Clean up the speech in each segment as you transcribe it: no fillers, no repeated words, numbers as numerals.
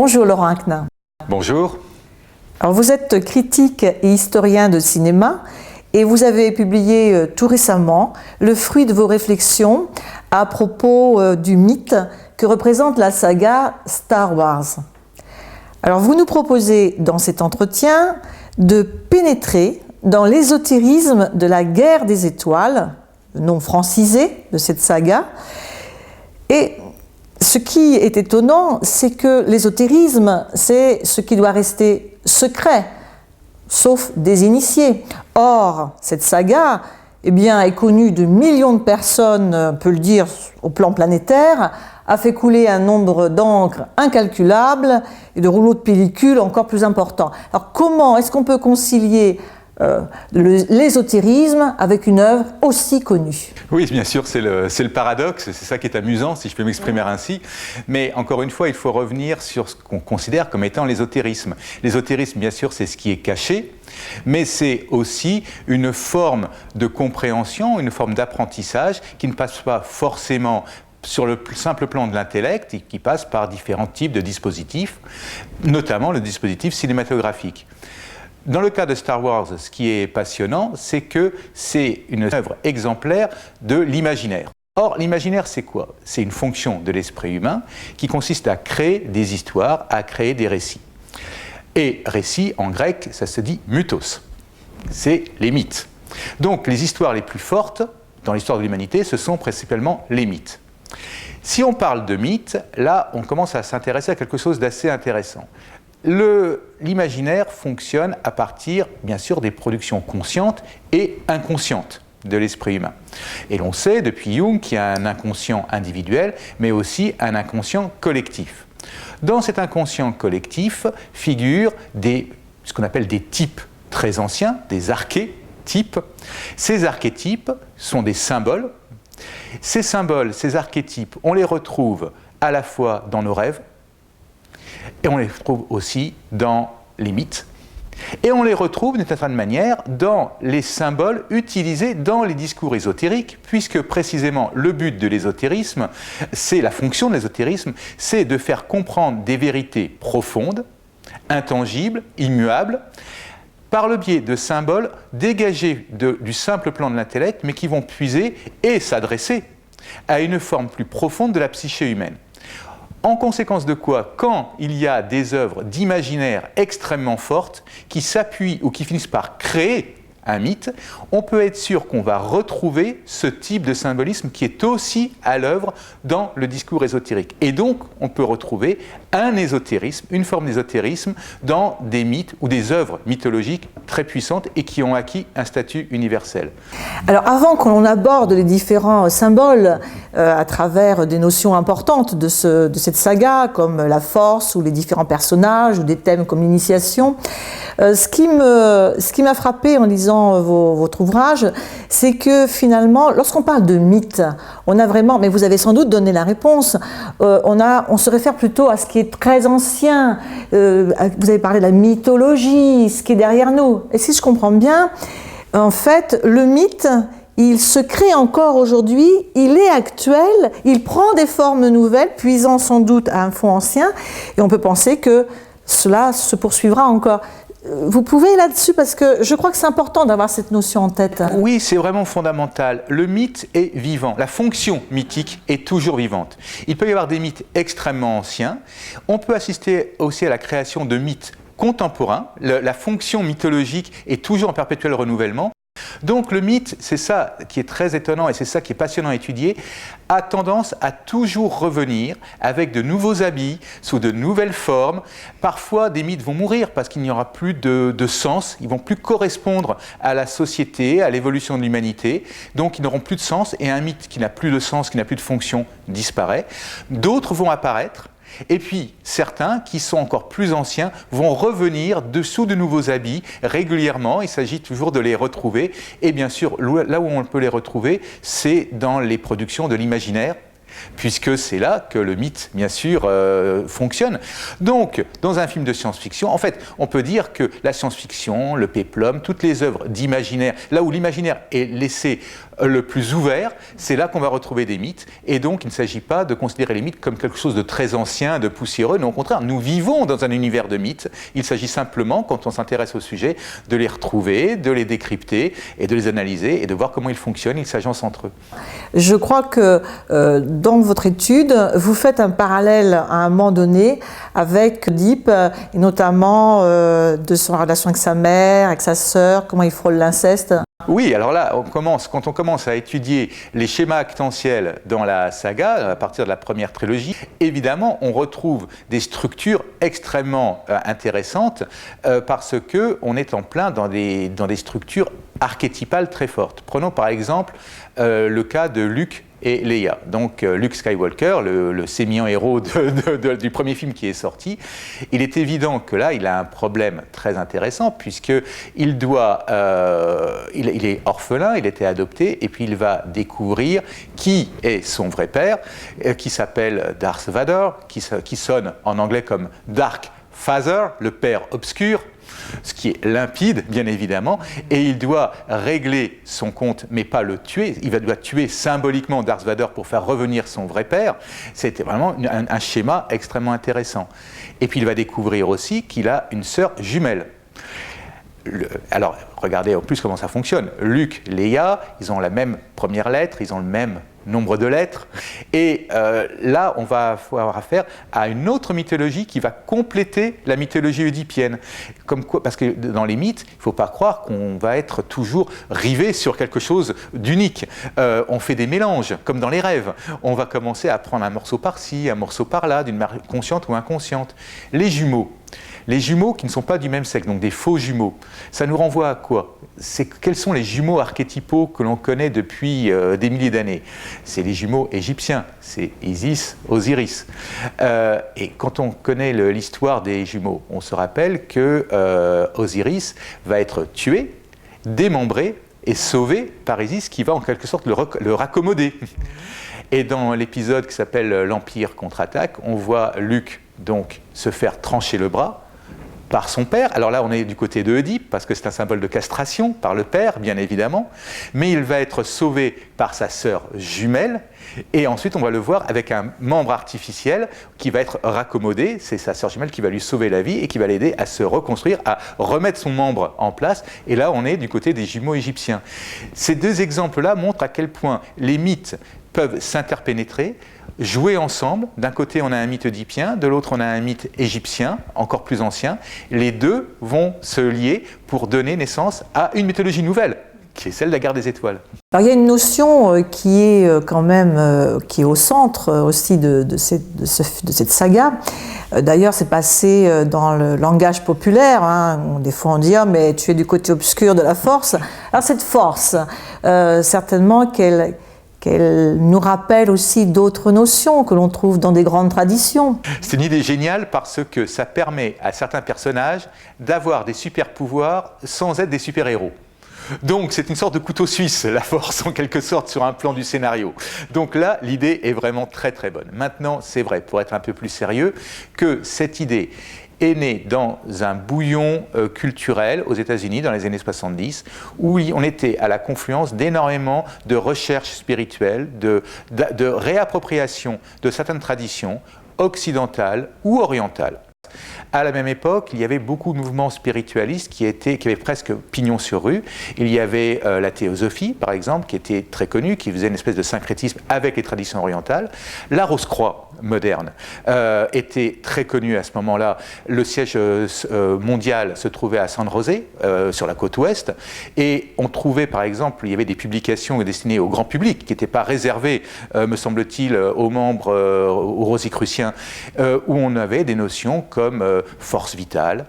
Bonjour Laurent Aknin. Bonjour. Alors vous êtes critique et historien de cinéma et vous avez publié tout récemment le fruit de vos réflexions à propos du mythe que représente la saga Star Wars. Alors vous nous proposez dans cet entretien de pénétrer dans l'ésotérisme de la guerre des étoiles, le nom francisé de cette saga. Et ce qui est étonnant, c'est que l'ésotérisme, c'est ce qui doit rester secret, sauf des initiés. Or, cette saga est connue de millions de personnes, on peut le dire, au plan planétaire, a fait couler un nombre d'encre incalculable et de rouleaux de pellicule encore plus important. Alors comment est-ce qu'on peut concilier l'ésotérisme avec une œuvre aussi connue? Oui, bien sûr, c'est le paradoxe, c'est ça qui est amusant, si je peux m'exprimer ainsi. Mais encore une fois, il faut revenir sur ce qu'on considère comme étant l'ésotérisme. L'ésotérisme, bien sûr, c'est ce qui est caché, mais c'est aussi une forme de compréhension, une forme d'apprentissage qui ne passe pas forcément sur le simple plan de l'intellect et qui passe par différents types de dispositifs, notamment le dispositif cinématographique. Dans le cas de Star Wars, ce qui est passionnant, c'est que c'est une œuvre exemplaire de l'imaginaire. Or, l'imaginaire, c'est quoi? C'est une fonction de l'esprit humain qui consiste à créer des histoires, à créer des récits. Et récit, en grec, ça se dit mythos. C'est les mythes. Donc, les histoires les plus fortes dans l'histoire de l'humanité, ce sont principalement les mythes. Si on parle de mythes, là, on commence à s'intéresser à quelque chose d'assez intéressant. L'imaginaire fonctionne à partir, bien sûr, des productions conscientes et inconscientes de l'esprit humain. Et l'on sait, depuis Jung, qu'il y a un inconscient individuel, mais aussi un inconscient collectif. Dans cet inconscient collectif figurent ce qu'on appelle des types très anciens, des archétypes. Ces archétypes sont des symboles. Ces symboles, ces archétypes, on les retrouve à la fois dans nos rêves, et on les retrouve aussi dans les mythes. Et on les retrouve d'une certaine manière dans les symboles utilisés dans les discours ésotériques, puisque précisément le but de l'ésotérisme, c'est la fonction de l'ésotérisme, c'est de faire comprendre des vérités profondes, intangibles, immuables, par le biais de symboles dégagés du simple plan de l'intellect, mais qui vont puiser et s'adresser à une forme plus profonde de la psyché humaine. En conséquence de quoi, quand il y a des œuvres d'imaginaire extrêmement fortes qui s'appuient ou qui finissent par créer un mythe, on peut être sûr qu'on va retrouver ce type de symbolisme qui est aussi à l'œuvre dans le discours ésotérique. Et donc, on peut retrouver un ésotérisme, une forme d'ésotérisme dans des mythes ou des œuvres mythologiques très puissantes et qui ont acquis un statut universel. Alors, avant qu'on aborde les différents symboles à travers des notions importantes de cette saga, comme la force ou les différents personnages ou des thèmes comme l'initiation, ce qui m'a frappé en lisant votre ouvrage, c'est que finalement, lorsqu'on parle de mythe, on a vraiment, mais vous avez sans doute donné la réponse, on se réfère plutôt à ce qui est très ancien. Vous avez parlé de la mythologie, ce qui est derrière nous. Et si je comprends bien, en fait, le mythe, il se crée encore aujourd'hui, il est actuel, il prend des formes nouvelles, puisant sans doute à un fond ancien, et on peut penser que cela se poursuivra encore. Vous pouvez là-dessus, parce que je crois que c'est important d'avoir cette notion en tête. Oui, c'est vraiment fondamental. Le mythe est vivant. La fonction mythique est toujours vivante. Il peut y avoir des mythes extrêmement anciens. On peut assister aussi à la création de mythes contemporains. La fonction mythologique est toujours en perpétuel renouvellement. Donc le mythe, c'est ça qui est très étonnant et c'est ça qui est passionnant à étudier, a tendance à toujours revenir avec de nouveaux habits, sous de nouvelles formes. Parfois, des mythes vont mourir parce qu'il n'y aura plus de sens, ils ne vont plus correspondre à la société, à l'évolution de l'humanité, donc ils n'auront plus de sens et un mythe qui n'a plus de sens, qui n'a plus de fonction, disparaît. D'autres vont apparaître. Et puis, certains, qui sont encore plus anciens, vont revenir dessous de nouveaux habits régulièrement. Il s'agit toujours de les retrouver. Et bien sûr, là où on peut les retrouver, c'est dans les productions de l'imaginaire, puisque c'est là que le mythe, bien sûr, fonctionne. Donc, dans un film de science-fiction, en fait, on peut dire que la science-fiction, le péplum, toutes les œuvres d'imaginaire, là où l'imaginaire est laissé le plus ouvert, c'est là qu'on va retrouver des mythes. Et donc, il ne s'agit pas de considérer les mythes comme quelque chose de très ancien, de poussiéreux. Non, au contraire, nous vivons dans un univers de mythes. Il s'agit simplement, quand on s'intéresse au sujet, de les retrouver, de les décrypter et de les analyser et de voir comment ils fonctionnent, ils s'agencent entre eux. Je crois que dans votre étude, vous faites un parallèle à un moment donné avec Oedipe, et notamment de son relation avec sa mère, avec sa sœur, comment il frôle l'inceste. Oui, alors là, quand on commence à étudier les schémas actentiels dans la saga, à partir de la première trilogie, évidemment, on retrouve des structures extrêmement intéressantes parce qu'on est en plein dans des structures archétypales très fortes. Prenons par exemple le cas de Luke et Leia. Donc Luke Skywalker, le sémillant héros du premier film qui est sorti, il est évident que là, il a un problème très intéressant puisqu'il il est orphelin, il était adopté, et puis il va découvrir qui est son vrai père, qui s'appelle Darth Vader, qui sonne en anglais comme Dark Father, le père obscur, ce qui est limpide, bien évidemment, et il doit régler son compte, mais pas le tuer. Il doit tuer symboliquement Darth Vader pour faire revenir son vrai père. C'était vraiment un schéma extrêmement intéressant. Et puis il va découvrir aussi qu'il a une sœur jumelle. Alors, regardez en plus comment ça fonctionne. Luke, Leia, ils ont la même première lettre, ils ont le même nombre de lettres. Et là, on va avoir affaire à une autre mythologie qui va compléter la mythologie oedipienne. Comme quoi, parce que dans les mythes, il ne faut pas croire qu'on va être toujours rivé sur quelque chose d'unique. On fait des mélanges, comme dans les rêves. On va commencer à prendre un morceau par-ci, un morceau par-là, d'une manière consciente ou inconsciente. Les jumeaux qui ne sont pas du même sexe, donc des faux jumeaux, ça nous renvoie à quoi? Quels sont les jumeaux archétypaux que l'on connaît depuis des milliers d'années? C'est les jumeaux égyptiens, c'est Isis, Osiris. Et quand on connaît l'histoire des jumeaux, on se rappelle que Osiris va être tué, démembré et sauvé par Isis qui va en quelque sorte le raccommoder. Et dans l'épisode qui s'appelle l'Empire contre-attaque, on voit Luke donc se faire trancher le bras par son père. Alors là, on est du côté de Oedipe, parce que c'est un symbole de castration, par le père, bien évidemment, mais il va être sauvé par sa sœur jumelle, et ensuite on va le voir avec un membre artificiel qui va être raccommodé, c'est sa sœur jumelle qui va lui sauver la vie et qui va l'aider à se reconstruire, à remettre son membre en place, et là on est du côté des jumeaux égyptiens. Ces deux exemples-là montrent à quel point les mythes peuvent s'interpénétrer, jouer ensemble. D'un côté, on a un mythe oedipien, de l'autre, on a un mythe égyptien, encore plus ancien. Les deux vont se lier pour donner naissance à une mythologie nouvelle, qui est celle de la guerre des étoiles. Alors, il y a une notion qui est quand même qui est au centre aussi de cette saga. D'ailleurs, c'est passé dans le langage populaire. Des fois, on dit « Ah, mais tu es du côté obscur de la force ». Alors, cette force, certainement qu'elle nous rappelle aussi d'autres notions que l'on trouve dans des grandes traditions. C'est une idée géniale parce que ça permet à certains personnages d'avoir des super-pouvoirs sans être des super-héros. Donc c'est une sorte de couteau suisse, la force, en quelque sorte, sur un plan du scénario. Donc là, l'idée est vraiment très très bonne. Maintenant, c'est vrai, pour être un peu plus sérieux, que cette idée est née dans un bouillon culturel aux États-Unis dans les années 70, où on était à la confluence d'énormément de recherches spirituelles, de réappropriation de certaines traditions occidentales ou orientales. À la même époque, il y avait beaucoup de mouvements spiritualistes qui avaient presque pignon sur rue. Il y avait la théosophie, par exemple, qui était très connue, qui faisait une espèce de syncrétisme avec les traditions orientales. La Rose-Croix moderne était très connue à ce moment-là. Le siège mondial se trouvait à San José, sur la côte ouest, et on trouvait, par exemple, il y avait des publications destinées au grand public, qui n'étaient pas réservées, me semble-t-il, aux membres, aux Rosicruciens, où on avait des notions comme force vitale,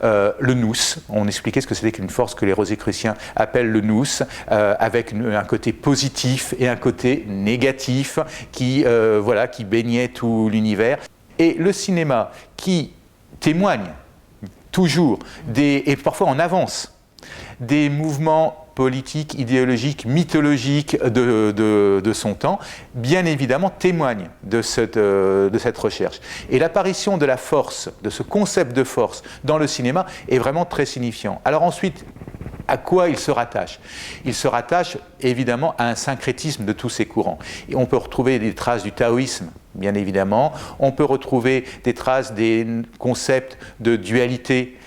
le nous. On expliquait ce que c'était qu'une force que les Rosicruciens appellent le nous, avec un côté positif et un côté négatif qui baignait tout l'univers. Et le cinéma qui témoigne toujours, et parfois en avance, des mouvements politiques, idéologiques, mythologiques de son temps, bien évidemment témoigne de cette recherche. Et l'apparition de la force, de ce concept de force dans le cinéma est vraiment très signifiant. Alors ensuite, À quoi il se rattache? Il se rattache évidemment à un syncrétisme de tous ces courants. Et on peut retrouver des traces du taoïsme, bien évidemment. On peut retrouver des traces des concepts de dualité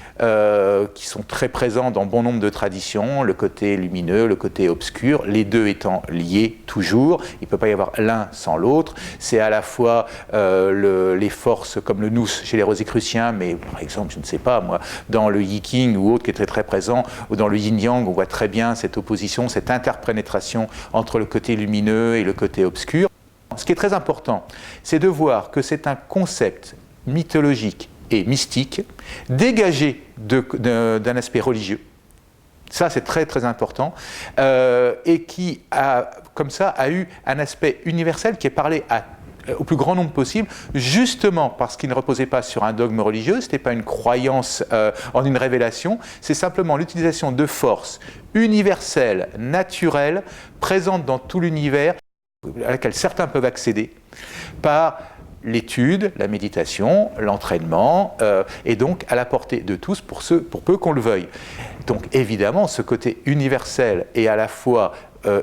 qui sont très présents dans bon nombre de traditions, le côté lumineux, le côté obscur, les deux étant liés toujours. Il ne peut pas y avoir l'un sans l'autre. C'est à la fois les forces comme le nous chez les Rosicruciens, mais par exemple, je ne sais pas moi, dans le Yiking ou autre qui est très très présent, ou dans le Yin-Yang, on voit très bien cette opposition, cette interpénétration entre le côté lumineux et le côté obscur. Ce qui est très important, c'est de voir que c'est un concept mythologique et mystique, dégagé d'un aspect religieux. Ça, c'est très très important, et qui, comme ça, a eu un aspect universel qui est parlé au plus grand nombre possible, justement parce qu'il ne reposait pas sur un dogme religieux, ce n'était pas une croyance en une révélation, c'est simplement l'utilisation de forces universelles, naturelles, présentes dans tout l'univers, à laquelle certains peuvent accéder par l'étude, la méditation, l'entraînement, et donc à la portée de tous pour peu qu'on le veuille. Donc évidemment, ce côté universel et à la fois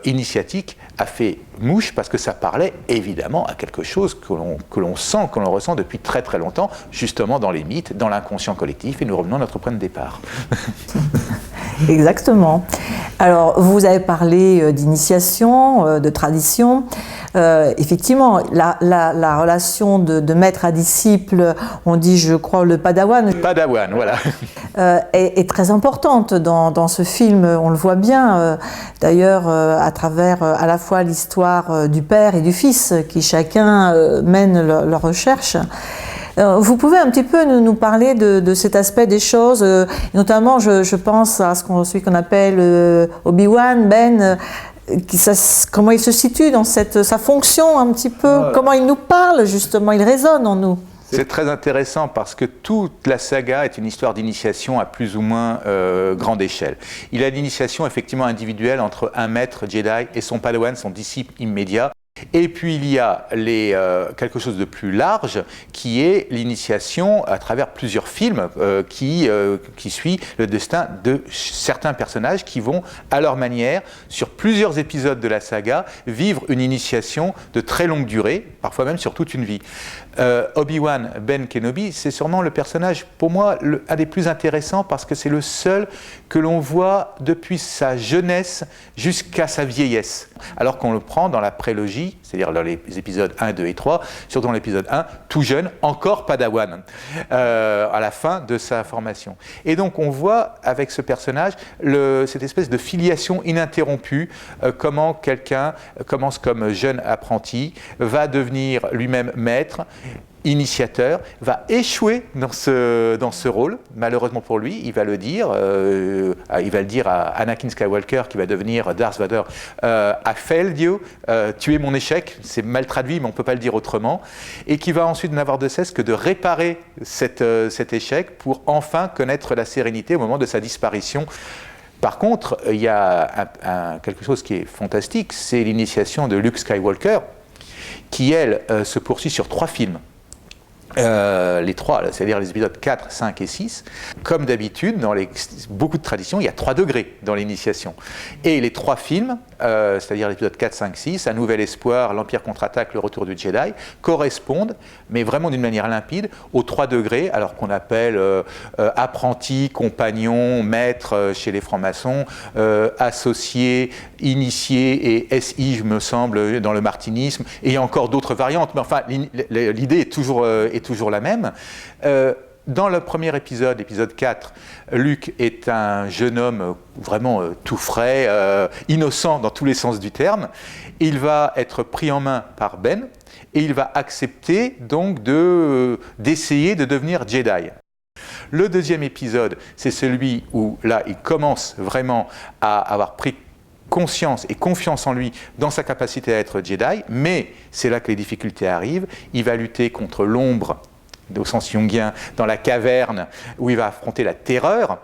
initiatique a fait mouche parce que ça parlait évidemment à quelque chose que l'on sent, que l'on ressent depuis très très longtemps, justement dans les mythes, dans l'inconscient collectif, et nous revenons à notre point de départ. Exactement. Alors, vous avez parlé d'initiation, de tradition. Effectivement, la relation de maître à disciple, on dit, je crois, le padawan. Padawan, voilà. Est très importante dans ce film, on le voit bien. D'ailleurs, à travers à la fois l'histoire du père et du fils, qui chacun mène leur recherche. Vous pouvez un petit peu nous parler de cet aspect des choses, notamment je pense à celui qu'on appelle Obi-Wan, Ben, comment il se situe dans sa fonction un petit peu, comment il nous parle justement, il résonne en nous. C'est très intéressant parce que toute la saga est une histoire d'initiation à plus ou moins grande échelle. Il a l'initiation effectivement individuelle entre un maître Jedi et son padawan, son disciple immédiat. Et puis il y a quelque chose de plus large qui est l'initiation à travers plusieurs films qui suit le destin de certains personnages qui vont à leur manière, sur plusieurs épisodes de la saga, vivre une initiation de très longue durée, parfois même sur toute une vie. Obi-Wan Ben Kenobi, c'est sûrement le personnage, pour moi, un des plus intéressants parce que c'est le seul que l'on voit depuis sa jeunesse jusqu'à sa vieillesse. Alors qu'on le prend dans la prélogie, c'est-à-dire dans les épisodes 1, 2 et 3, surtout dans l'épisode 1, tout jeune, encore padawan, à la fin de sa formation. Et donc on voit avec ce personnage cette espèce de filiation ininterrompue, comment quelqu'un commence comme jeune apprenti, va devenir lui-même maître, initiateur, va échouer dans ce rôle, malheureusement pour lui, il va le dire à Anakin Skywalker, qui va devenir Darth Vader, I failed you, tu es mon échec, c'est mal traduit, mais on ne peut pas le dire autrement, et qui va ensuite n'avoir de cesse que de réparer cet échec pour enfin connaître la sérénité au moment de sa disparition. Par contre, il y a quelque chose qui est fantastique, c'est l'initiation de Luke Skywalker, qui, elle, se poursuit sur 3 films. Les 3, c'est-à-dire les épisodes 4, 5 et 6. Comme d'habitude, dans beaucoup de traditions, il y a 3 degrés dans l'initiation. Et les 3 films, c'est-à-dire l'épisode 4, 5, 6, Un Nouvel Espoir, L'Empire contre-attaque, Le Retour du Jedi, correspondent, mais vraiment d'une manière limpide, aux 3 degrés, alors qu'on appelle apprenti, compagnon, maître chez les francs-maçons, associé, initié et SI, je me semble, dans le martinisme, et il y a encore d'autres variantes, mais enfin, l'idée est toujours la même. Dans le premier épisode, épisode 4, Luke est un jeune homme vraiment tout frais, innocent dans tous les sens du terme. Il va être pris en main par Ben et il va accepter donc d'essayer de devenir Jedi. Le deuxième épisode, c'est celui où là, il commence vraiment à avoir pris conscience et confiance en lui dans sa capacité à être Jedi, mais c'est là que les difficultés arrivent. Il va lutter contre l'ombre, au sens jungien, dans la caverne, où il va affronter la terreur,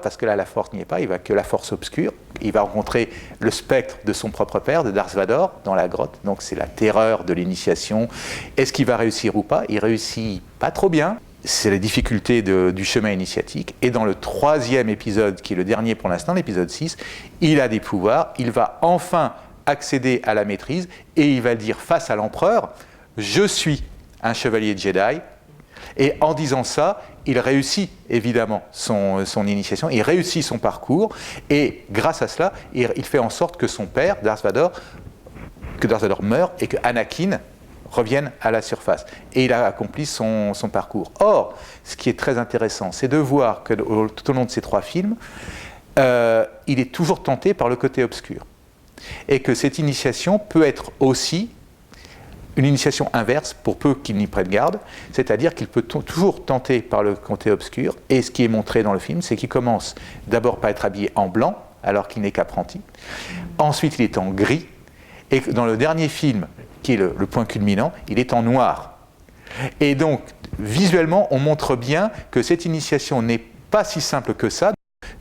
parce que là la force n'y est pas, il va que la force obscure. Il va rencontrer le spectre de son propre père, de Darth Vader, dans la grotte, donc c'est la terreur de l'initiation. Est-ce qu'il va réussir ou pas? Il réussit pas trop bien. c'est la difficulté du chemin initiatique. Et dans le 3e épisode, qui est le dernier pour l'instant, l'épisode 6, il a des pouvoirs, il va enfin accéder à la maîtrise et il va dire face à l'empereur, je suis un chevalier Jedi. Et en disant ça, il réussit évidemment son initiation, il réussit son parcours, et grâce à cela, il fait en sorte que son père, Darth Vader meure et que Anakin revienne à la surface. Et il a accompli son parcours. Or, ce qui est très intéressant, c'est de voir que tout au long de ces 3 films, il est toujours tenté par le côté obscur. Et que cette initiation peut être aussi une initiation inverse, pour peu qu'il n'y prête garde, c'est-à-dire qu'il peut toujours tenter par le côté obscur, et ce qui est montré dans le film, c'est qu'il commence d'abord par être habillé en blanc, alors qu'il n'est qu'apprenti, ensuite il est en gris, et dans le dernier film, qui est le point culminant, il est en noir. Et donc, visuellement, on montre bien que cette initiation n'est pas si simple que ça,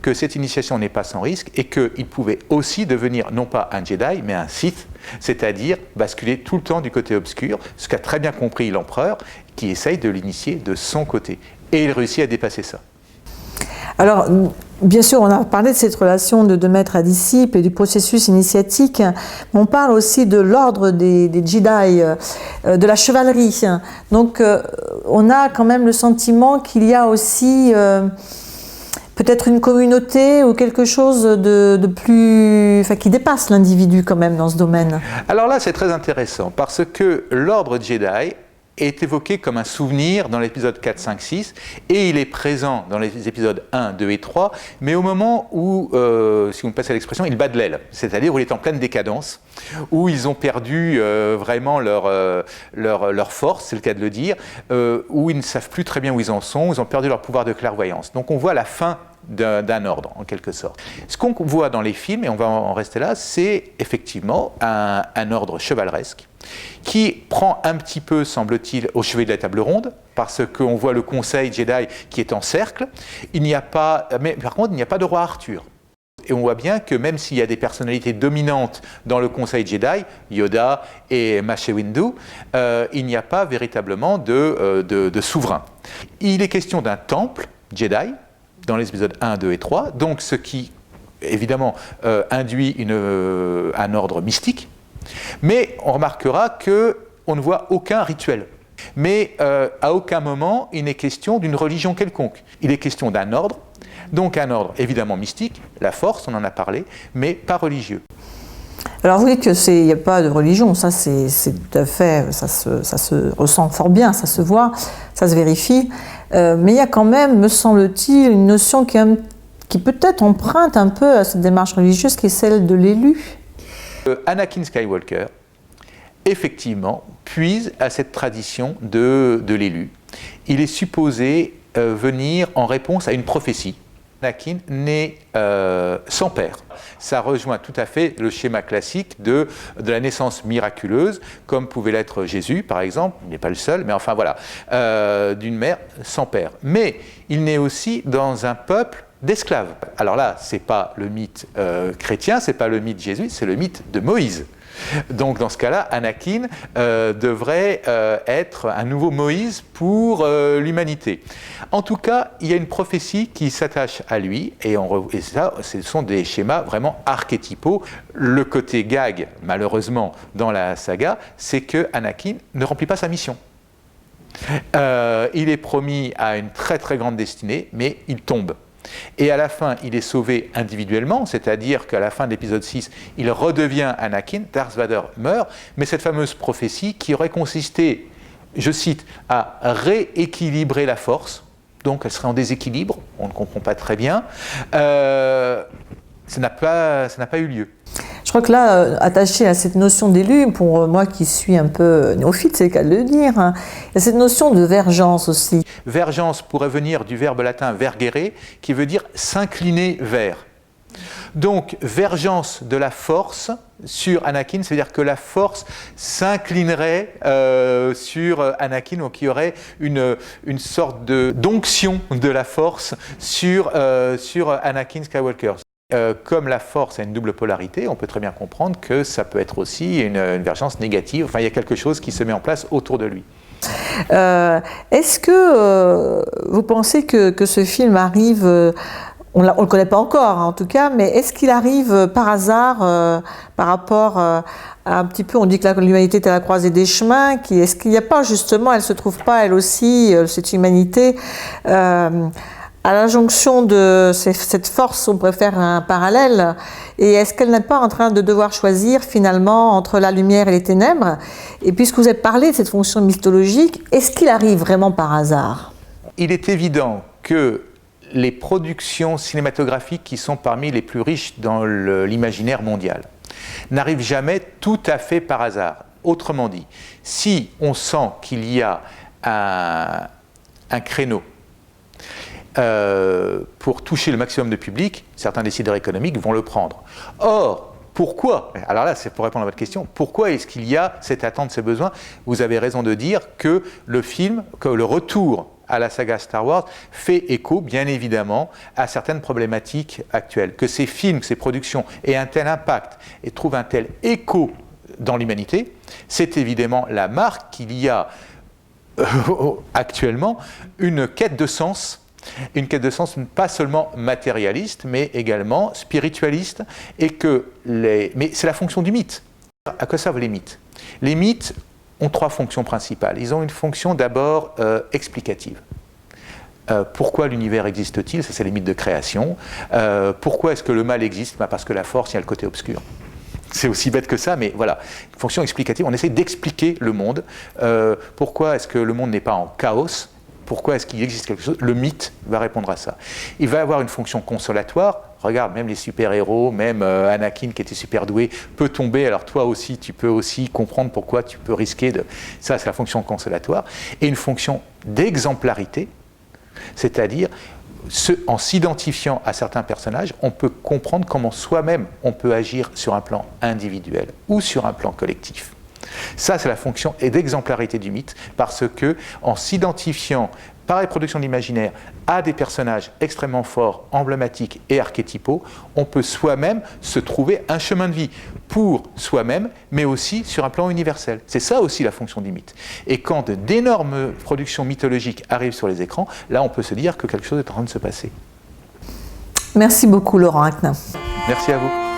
que cette initiation n'est pas sans risque et qu'il pouvait aussi devenir non pas un Jedi, mais un Sith, c'est-à-dire basculer tout le temps du côté obscur, ce qu'a très bien compris l'empereur, qui essaye de l'initier de son côté. Et il réussit à dépasser ça. Alors, bien sûr, on a parlé de cette relation de maître à disciple et du processus initiatique. On parle aussi de l'ordre des Jedi, de la chevalerie. Donc, on a quand même le sentiment qu'il y a aussi peut-être une communauté ou quelque chose de plus, enfin, qui dépasse l'individu quand même dans ce domaine. Alors là, c'est très intéressant parce que l'ordre Jedi est évoqué comme un souvenir dans l'épisode 4, 5, 6 et il est présent dans les épisodes 1, 2 et 3, mais au moment où, si vous me passez l'expression, il bat de l'aile, c'est-à-dire où il est en pleine décadence, où ils ont perdu vraiment leur force, c'est le cas de le dire, où ils ne savent plus très bien où ils en sont, ils ont perdu leur pouvoir de clairvoyance. Donc on voit la fin d'un ordre, en quelque sorte. Ce qu'on voit dans les films, et on va en rester là, c'est effectivement un ordre chevaleresque qui prend un petit peu, semble-t-il, au chevet de la table ronde, parce qu'on voit le conseil Jedi qui est en cercle. Mais par contre, il n'y a pas de roi Arthur. Et on voit bien que même s'il y a des personnalités dominantes dans le conseil Jedi, Yoda et Mace Windu, il n'y a pas véritablement de souverain. Il est question d'un temple Jedi, dans les épisodes 1, 2 et 3, donc ce qui, évidemment, induit un ordre mystique, mais on remarquera qu'on ne voit aucun rituel. Mais à aucun moment, il n'est question d'une religion quelconque. Il est question d'un ordre, donc un ordre évidemment mystique, la force, on en a parlé, mais pas religieux. Alors vous dites qu'il n'y a pas de religion, ça c'est tout à fait, ça se ressent fort bien, ça se voit, ça se vérifie, mais il y a quand même, me semble-t-il, une notion qui peut-être emprunte un peu à cette démarche religieuse qui est celle de l'élu. Anakin Skywalker, effectivement, puise à cette tradition de l'élu. Il est supposé venir en réponse à une prophétie. Anakin naît sans père. Ça rejoint tout à fait le schéma classique de la naissance miraculeuse, comme pouvait l'être Jésus, par exemple. Il n'est pas le seul, mais enfin voilà, d'une mère sans père. Mais il naît aussi dans un peuple d'esclaves. Alors là, ce n'est pas le mythe chrétien, ce n'est pas le mythe jésuite, c'est le mythe de Moïse. Donc dans ce cas-là, Anakin devrait être un nouveau Moïse pour l'humanité. En tout cas, il y a une prophétie qui s'attache à lui, et ça, ce sont des schémas vraiment archétypaux. Le côté gag, malheureusement, dans la saga, c'est que Anakin ne remplit pas sa mission. Il est promis à une très très grande destinée, mais il tombe. Et à la fin, il est sauvé individuellement, c'est-à-dire qu'à la fin de l'épisode 6, il redevient Anakin, Darth Vader meurt, mais cette fameuse prophétie qui aurait consisté, je cite, à rééquilibrer la force, donc elle serait en déséquilibre, on ne comprend pas très bien, ça n'a pas eu lieu. Je crois que là, attaché à cette notion d'élu, pour moi qui suis un peu néophyte, c'est le cas de le dire, hein, il y a cette notion de vergence aussi. Vergence pourrait venir du verbe latin vergere, qui veut dire s'incliner vers. Donc, vergence de la force sur Anakin, c'est-à-dire que la force s'inclinerait sur Anakin, donc il y aurait une sorte d'onction de la force sur Anakin Skywalker. Comme la force a une double polarité, on peut très bien comprendre que ça peut être aussi une vergence négative. Enfin, il y a quelque chose qui se met en place autour de lui. Est-ce que vous pensez que ce film arrive, on ne le connaît pas encore en tout cas, mais est-ce qu'il arrive par hasard par rapport à un petit peu, on dit que l'humanité est à la croisée des chemins, est-ce qu'il n'y a pas justement, elle ne se trouve pas elle aussi, cette humanité, à la jonction de cette force, on pourrait faire un parallèle, et est-ce qu'elle n'est pas en train de devoir choisir finalement entre la lumière et les ténèbres? Et puisque vous avez parlé de cette fonction mythologique, est-ce qu'il arrive vraiment par hasard? Il est évident que les productions cinématographiques qui sont parmi les plus riches dans l'imaginaire mondial n'arrivent jamais tout à fait par hasard. Autrement dit, si on sent qu'il y a un créneau pour toucher le maximum de public, certains décideurs économiques vont le prendre. Or, pourquoi? Alors là, c'est pour répondre à votre question. Pourquoi est-ce qu'il y a cette attente, ces besoins? Vous avez raison de dire que le film, que le retour à la saga Star Wars fait écho, bien évidemment, à certaines problématiques actuelles. Que ces films, que ces productions aient un tel impact et trouvent un tel écho dans l'humanité, c'est évidemment la marque qu'il y a actuellement une quête de sens pas seulement matérialiste, mais également spiritualiste, mais c'est la fonction du mythe. À quoi servent les mythes? Les mythes ont trois fonctions principales. Ils ont une fonction d'abord explicative. Pourquoi l'univers existe-t-il? Ça, c'est les mythes de création. Pourquoi est-ce que le mal existe? Parce que la force, il y a le côté obscur. C'est aussi bête que ça, mais voilà. Une fonction explicative, on essaie d'expliquer le monde. Pourquoi est-ce que le monde n'est pas en chaos? Pourquoi est-ce qu'il existe quelque chose? Le mythe va répondre à ça. Il va avoir une fonction consolatoire. Regarde, même les super-héros, même Anakin qui était super doué, peut tomber. Alors toi aussi, tu peux aussi comprendre pourquoi tu peux risquer de... Ça, c'est la fonction consolatoire. Et une fonction d'exemplarité, c'est-à-dire, en s'identifiant à certains personnages, on peut comprendre comment soi-même on peut agir sur un plan individuel ou sur un plan collectif. Ça, c'est la fonction d'exemplarité du mythe, parce que en s'identifiant par les productions d'imaginaire à des personnages extrêmement forts, emblématiques et archétypaux, on peut soi-même se trouver un chemin de vie pour soi-même, mais aussi sur un plan universel. C'est ça aussi la fonction du mythe. Et quand d'énormes productions mythologiques arrivent sur les écrans, là, on peut se dire que quelque chose est en train de se passer. Merci beaucoup, Laurent Aknin. Merci à vous.